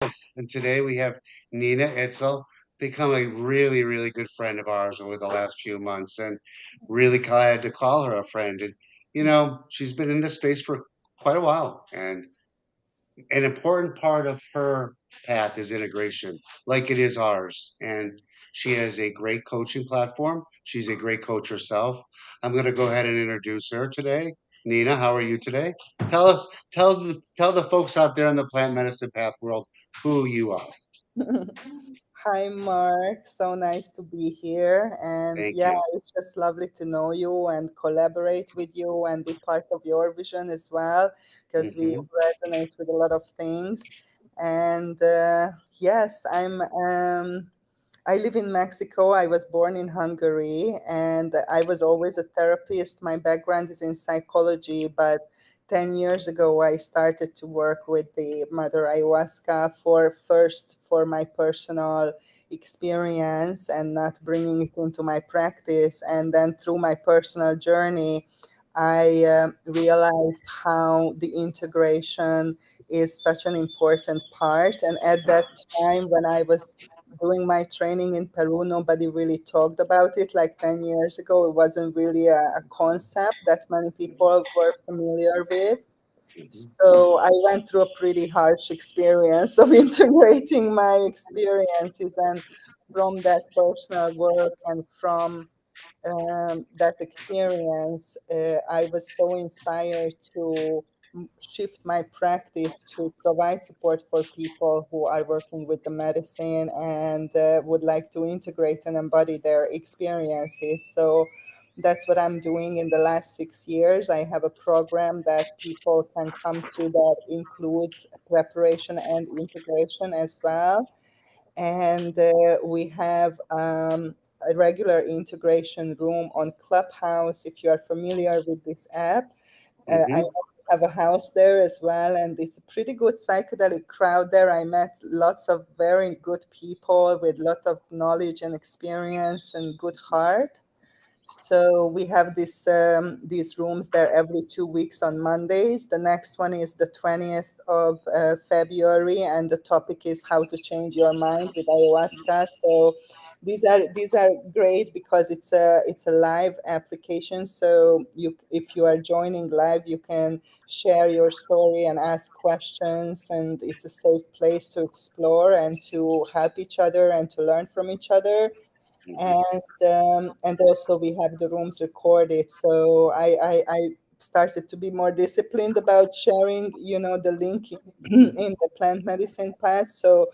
And today we have Nina Itzel, become a really, really good friend of ours over the last few months, and really glad to call her a friend. And, she's been in this space for quite a while, and an important part of her path is integration, like it is ours. And she has a great coaching platform. She's a great coach herself. I'm going to go ahead and introduce her today. Nina, how are you today? Tell the folks out there in the plant medicine path world who you are. Hi, Mark. So nice to be here. And Thank yeah, you. it's just lovely to know you and collaborate with you and be part of your vision as well, because we Hmm. resonate with a lot of things. And yes, I live in Mexico. I was born in Hungary and I was always a therapist. My background is in psychology, but 10 years ago, I started to work with the mother ayahuasca for my personal experience and not bringing it into my practice. And then through my personal journey, I realized how the integration is such an important part. And at that time, when I was doing my training in Peru, nobody really talked about it. Like 10 years ago, it wasn't really a concept that many people were familiar with. So I went through a pretty harsh experience of integrating my experiences. And from that personal work and from that experience, I was so inspired to shift my practice to provide support for people who are working with the medicine and would like to integrate and embody their experiences. So that's what I'm doing in the last 6 years. I have a program that people can come to that includes preparation and integration as well. And we have a regular integration room on Clubhouse. If you are familiar with this app, I Hmm. have a house there as well, and it's a pretty good psychedelic crowd there. I met lots of very good people with a lot of knowledge and experience and good heart. So we have these rooms there every 2 weeks on Mondays. The next one is the 20th of February, and the topic is how to change your mind with ayahuasca. So these are great because it's a live application. So if you are joining live, you can share your story and ask questions, and it's a safe place to explore and to help each other and to learn from each other. And also we have the rooms recorded, so I started to be more disciplined about sharing, the link in, in the plant medicine path. So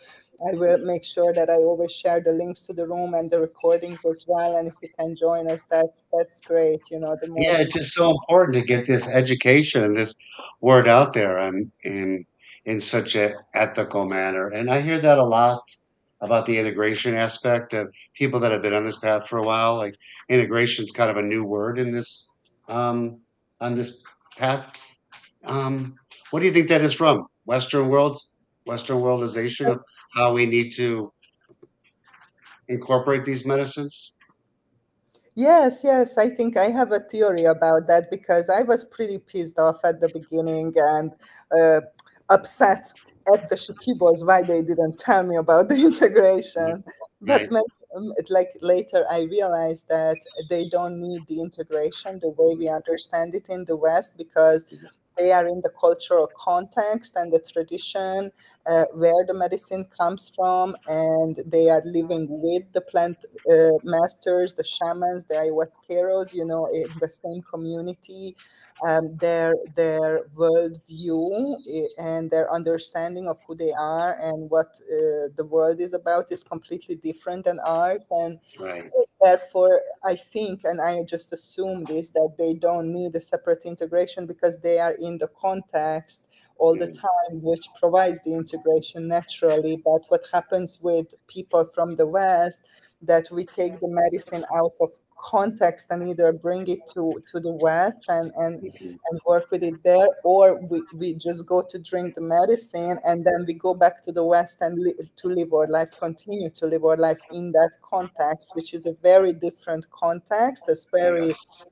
I will make sure that I always share the links to the room and the recordings as well. And if you can join us, that's great. The more Yeah, the it's just so important to get this education and this word out there in such a ethical manner. And I hear that a lot about the integration aspect of people that have been on this path for a while. Like integration is kind of a new word in this on this path. What do you think that is from? Western worldization of how we need to incorporate these medicines? Yes, yes, I think I have a theory about that because I was pretty pissed off at the beginning and uh, upset at the Shikibos why they didn't tell me about the Mhm. integration. But Right. like later, I realized that they don't need the integration the way we understand it in the West because they are in the cultural context and the tradition where the medicine comes from, and they are living with the plant masters, the shamans, the ayahuasqueros, in the same community. Their worldview and their understanding of who they are and what the world is about is completely different than ours. And Right. therefore, I think, and I just assume this, that they don't need a separate integration because they are in the context all the Mhm. time, which provides the integration naturally. But what happens with people from the West, that we take the medicine out of context and either bring it to the West Mhm. and work with it there, or we just go to drink the medicine and then we go back to the West and to live our life, continue to live our life in that context, which is a very different context. It's very Yes.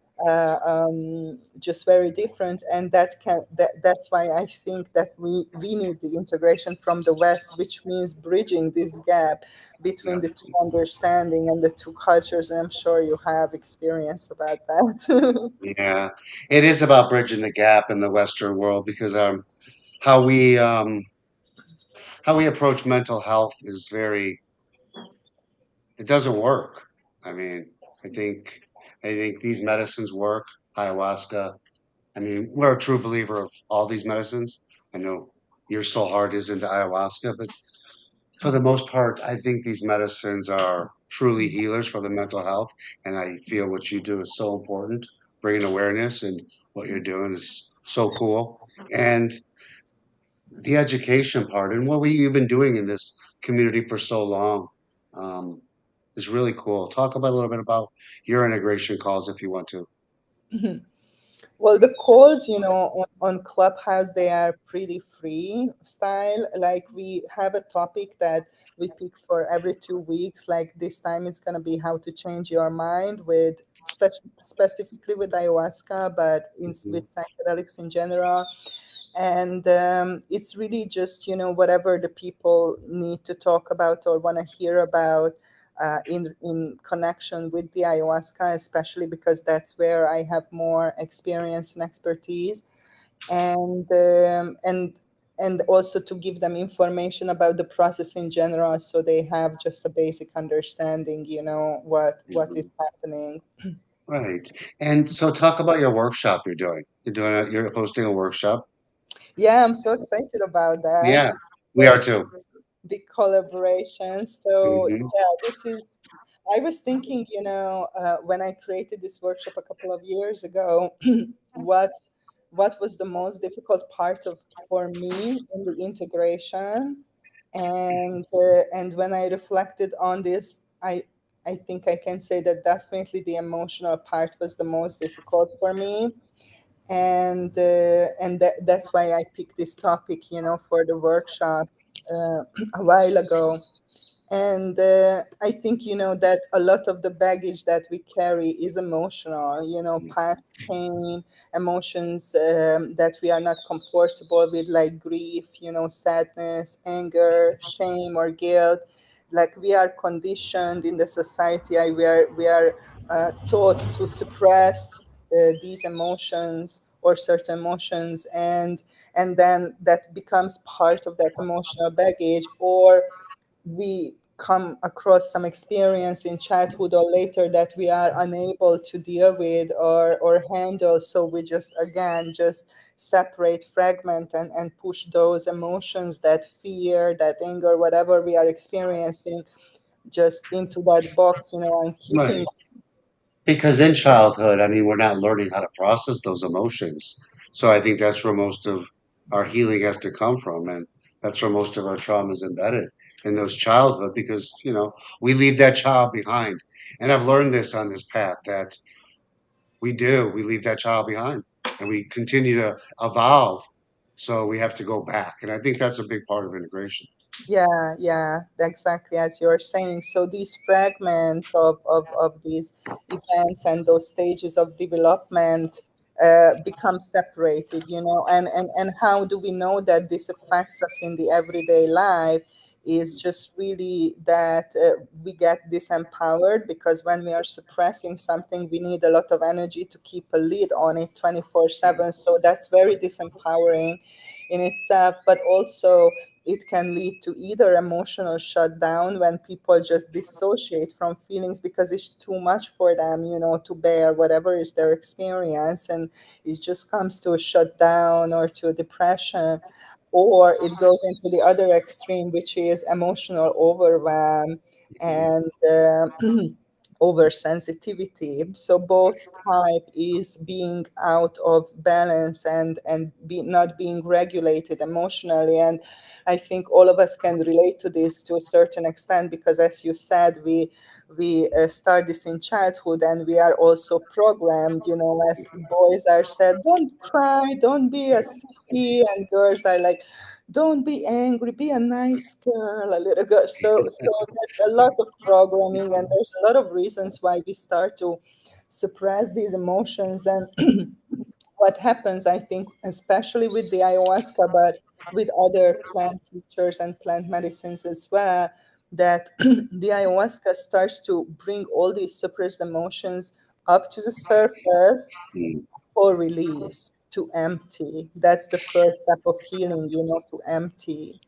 just very different, and that's why I think that we need the integration from the West, which means bridging this gap between Yeah. the two understanding and the two cultures, and I'm sure you have experience about that. Yeah. It is about bridging the gap in the Western world because how we um how we approach mental health is very it doesn't work. I mean, I think I think these medicines work, ayahuasca. I mean, we're a true believer of all these medicines. I know your soul heart is into ayahuasca, but for the most part, I think these medicines are truly healers for the mental health. And I feel what you do is so important, bringing awareness, and what you're doing is so cool. And the education part and you've been doing in this community for so long um, is really cool. Talk about a little bit about your integration calls if you want to. Well, the calls, on Clubhouse, they are pretty free style. Like we have a topic that we pick for every 2 weeks. Like this time, it's gonna be how to change your mind with specifically with ayahuasca, but Mhm. with psychedelics in general. And it's really just whatever the people need to talk about or want to hear about in connection with the ayahuasca, especially because that's where I have more experience and expertise, and also to give them information about the process in general, so they have just a basic understanding, what is Mhm. happening. Right. And so talk about your workshop you're hosting a workshop. Yeah, I'm so excited about that. Yeah, we are First too. big collaboration. So Hmm. yeah, this is. I was thinking, when I created this workshop a couple of years ago, what what was the most difficult part of for me in the integration, and when I reflected on this, I think I can say that definitely the emotional part was the most difficult for me, and that's why I picked this topic, for the workshop a while ago. And I think, that a lot of the baggage that we carry is emotional, past pain, emotions that we are not comfortable with, like grief, sadness, anger, shame, or guilt. Like we are conditioned in the society, we are taught to suppress these emotions or certain emotions, and then that becomes part of that emotional baggage, or we come across some experience in childhood or later that we are unable to deal with or handle, so we just again just separate, fragment, and push those emotions, that fear, that anger, whatever we are experiencing, just into that box, and keeping. Right. Because in childhood, I mean, we're not learning how to process those emotions. So I think that's where most of our healing has to come from. And that's where most of our trauma is embedded in those childhood because, we leave that child behind. And I've learned this on this path that we leave that child behind and we continue to evolve. So we have to go back. And I think that's a big part of integration. Yeah, yeah, exactly as you're saying. So these fragments of these events and those stages of development become separated, and how do we know that this affects us in the everyday life? Is just really that we get disempowered, because when we are suppressing something, we need a lot of energy to keep a lid on it 24/7. So that's very disempowering in itself, but also it can lead to either emotional shutdown, when people just dissociate from feelings because it's too much for them, to bear whatever is their experience, and it just comes to a shutdown or to a depression, or it goes into the other extreme, which is emotional overwhelm and oversensitivity. So both type is being out of balance and not being regulated emotionally. And I think all of us can relate to this to a certain extent, because as you said, we start this in childhood, and we are also programmed, as boys are said, don't cry, don't be a sissy, and girls are like, don't be angry, be a nice girl, a little girl. So that's a lot of programming, and there's a lot of reasons why we start to suppress these emotions. And what happens, I think, especially with the ayahuasca, but with other plant teachers and plant medicines as well, that the ayahuasca starts to bring all these suppressed emotions up to the surface Mm. for release, to empty. That's the first step of healing, to empty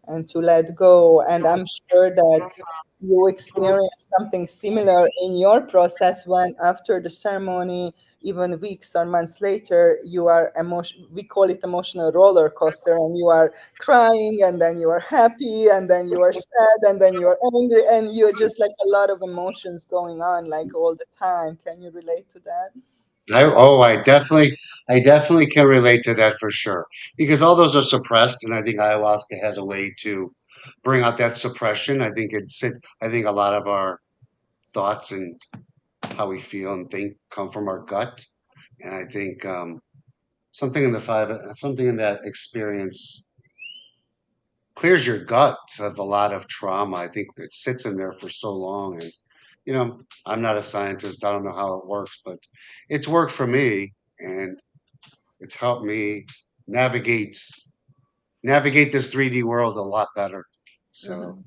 and to let go. And I'm sure that you experience something similar in your process when, after the ceremony, even weeks or months later, you are we call it emotional roller coaster, and you are crying, and then you are happy, and then you are sad, and then you are angry, and you're just like a lot of emotions going on like all the time. Can you relate to that? I definitely can relate to that for sure. Because all those are suppressed, and I think ayahuasca has a way to bring out that suppression. I think a lot of our thoughts and how we feel and think come from our gut. And I think something in that experience clears your gut of a lot of trauma. I think it sits in there for so long. And, you know, I'm not a scientist. I don't know how it works, but it's worked for me. And it's helped me navigate navigate this 3D world a lot better. So, Mhm.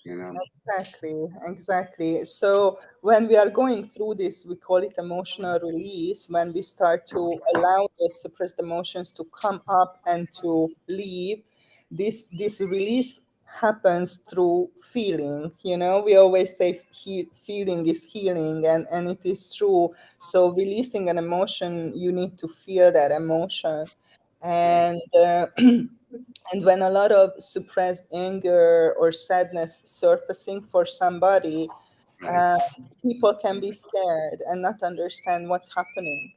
you know, Exactly, exactly. So when we are going through this, we call it emotional release. When we start to allow those suppressed emotions to come up and to leave, this release happens through feeling. We always say feeling is healing, and it is true. So releasing an emotion, you need to feel that emotion, right, and and when a lot of suppressed anger or sadness surfacing for somebody, right, uh, people can be scared and not understand what's happening,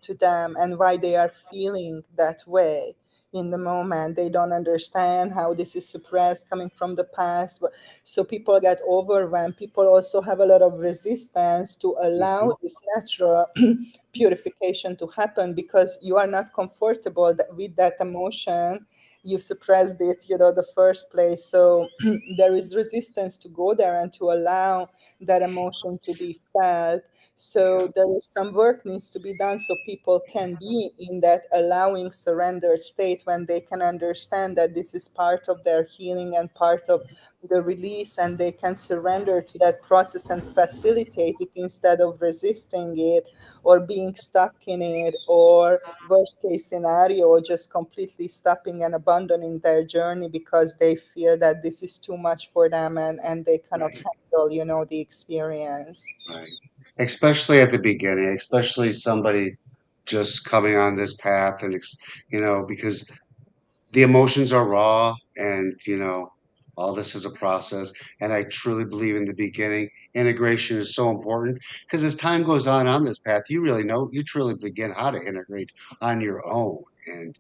to them, and why they are feeling that way in the moment. They don't understand how this is suppressed, coming from the past. So people get overwhelmed. People also have a lot of resistance to allow mhm, this natural purification to happen, because you are not comfortable with that emotion. You suppressed it, the first place. So there is resistance to go there and to allow that emotion to be felt. yeah, So there is some work needs to be done, so people can be in that allowing, surrendered state, when they can understand that this is part of their healing and part of the release, and they can surrender to that process and facilitate it instead of resisting it or being stuck in it, or worst case scenario, just completely stopping and abandoning their journey because they feel that this is too much for them, and they cannot right, handle, the experience. right. Especially at the beginning, especially somebody just coming on this path because the emotions are raw and all this is a process, and I truly believe in the beginning integration is so important because as time goes on this path you truly begin how to integrate on your own, and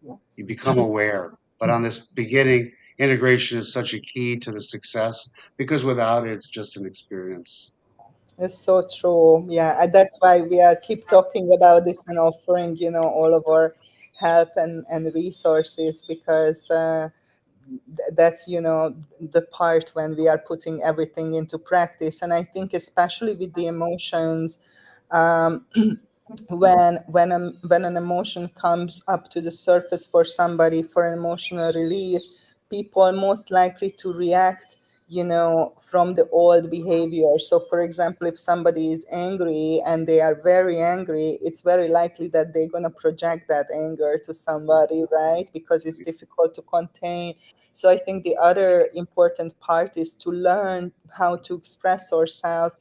Yes. you become aware, but on this beginning integration is such a key to the success because without it it's just an experience. It's so true. Yeah, and that's why we are keep talking about this and offering, all of our help and resources, because that's, the part when we are putting everything into practice. And I think especially with the emotions, um, when an emotion comes up to the surface for somebody for an emotional release, people are most likely to react, from the old behavior. So for example, if somebody is angry and they are very angry, it's very likely that they're going to project that anger to somebody, right? Because it's difficult to contain. So I think the other important part is to learn how to express ourselves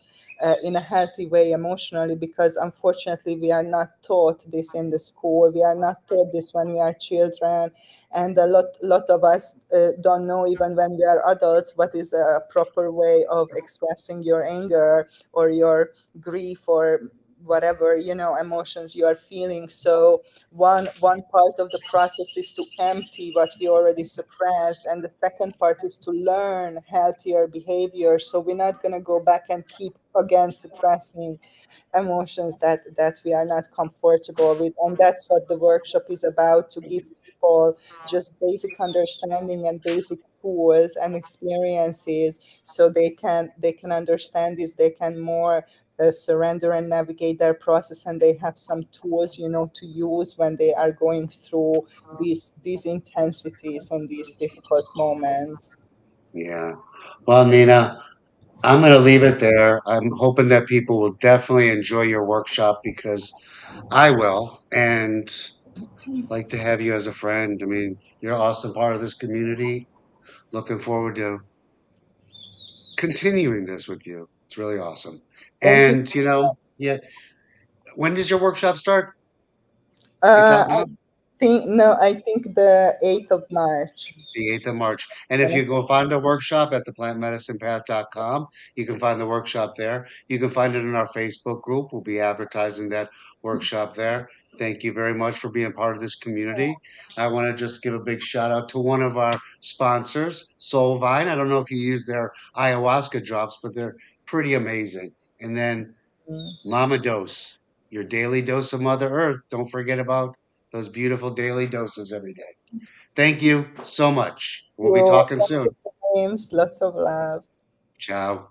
in a healthy way emotionally, because unfortunately we are not taught this in the school. We are not taught this when we are children, and a lot of us don't know, even when we are adults, what is a proper way of expressing your anger or your grief or whatever, emotions you are feeling. So one part of the process is to empty what we already suppressed, and the second part is to learn healthier behavior, so we're not going to go back and keep again suppressing emotions that we are not comfortable with. And that's what the workshop is about, to give people just basic understanding and basic tools and experiences, so they can understand this, they can more surrender and navigate their process, and they have some tools, to use when they are going through these intensities and these difficult moments. Yeah. Well, Nina, I'm going to leave it there. I'm hoping that people will definitely enjoy your workshop because I will, and like to have you as a friend. I mean, you're an awesome part of this community. Looking forward to continuing this with you. It's really awesome. Thank you. And, yeah, when does your workshop start? It's out I now? think no, I think the 8th of March. The 8th of March. And if you go find the workshop at theplantmedicinepath.com, you can find the workshop there. You can find it in our Facebook group. We'll be advertising that workshop there. Thank you very much for being part of this community. I want to just give a big shout out to one of our sponsors, Soulvine. I don't know if you use their ayahuasca drops, but they're pretty amazing. And then Mm. Mama Dose, your daily dose of Mother Earth. Don't forget about those beautiful daily doses every day. Thank you so much. We'll be You talking lots soon. of names, lots of love. Ciao.